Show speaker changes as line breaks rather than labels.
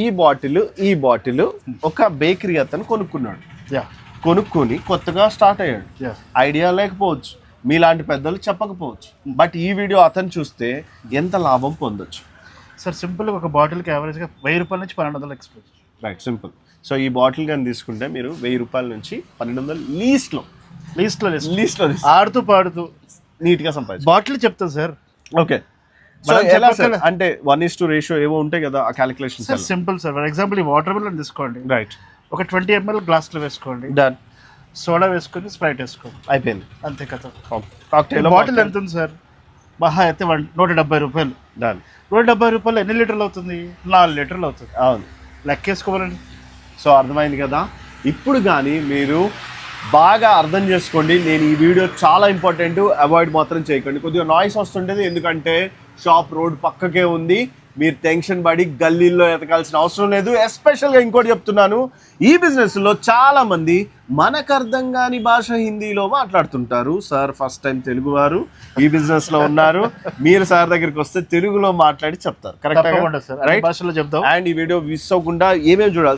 ఈ బాటిల్ ఒక బేకరీ అతను కొనుక్కున్నాడు.
యా
కొనుక్కొని కొత్తగా స్టార్ట్ అయ్యాడు.
యా
ఐడియా లేకపోవచ్చు, మీలాంటి పెద్దలు చెప్పకపోవచ్చు, బట్ ఈ వీడియో అతను చూస్తే ఎంత లాభం పొందొచ్చు.
సార్ సింపుల్గా ఒక బాటిల్కి యావరేజ్గా 1000 రూపాయల నుంచి 1200 ఎక్స్పోజ్.
Right, simple. సో ఈ బాటిల్ కానీ తీసుకుంటే మీరు 1000 రూపాయల నుంచి 1200 లీస్ట్లో
ఆడుతూ పాడుతూ
నీట్గా సంపాదించు.
బాటిల్ చెప్తాను సార్.
ఓకే, సో
మనం
ఎలా సార్?
చెప్పక్కర్లే.
అంటే 1:2 రేషియో ఏవో ఉంటాయి కదా, ఆ calculation.
Sir simple sir. For example ఈ వాటర్ మిలన్ తీసుకోండి,
రైట్,
ఒక 20 ml గ్లాస్లో వేసుకోండి,
డన్,
సోడా వేసుకొని స్ప్రైట్ వేసుకోండి,
అయిపోయింది.
అంతే కదా.
కాక్టైల్
బాటిల్ ఎంత ఉంది సార్? మహా అయితే 170 రూపాయలు.
డన్.
170 రూపాయలు ఎన్ని లీటర్లు అవుతుంది? 4 లీటర్లు అవుతుంది.
అవును,
లెక్కేసుకోవాలండి.
సో అర్థమైంది కదా. ఇప్పుడు కానీ మీరు బాగా అర్థం చేసుకోండి. నేను ఈ వీడియో చాలా ఇంపార్టెంట్, అవాయిడ్ మాత్రం చేయకండి. కొద్దిగా నాయిస్ వస్తుంటుంది, ఎందుకంటే షాప్ రోడ్ పక్కకే ఉంది. మీరు టెన్షన్ పడి గల్లీల్లో ఎతకాల్సిన అవసరం లేదు. ఎస్పెషల్గా ఇంకోటి చెప్తున్నాను, ఈ బిజినెస్లో చాలామంది మనకు అర్థం కాని భాష హిందీలో మాట్లాడుతుంటారు. సార్ ఫస్ట్ టైం తెలుగువారు ఈ బిజినెస్లో ఉన్నారు, మీరు సార్ దగ్గరికి వస్తే తెలుగులో మాట్లాడి చెప్తారు.
తప్పకుండా సార్, అన్ని
కరెక్ట్,
భాషలో చెప్తాం.
అండ్ ఈ వీడియో మిస్ అవ్వకుండా ఏమేమి చూడాలి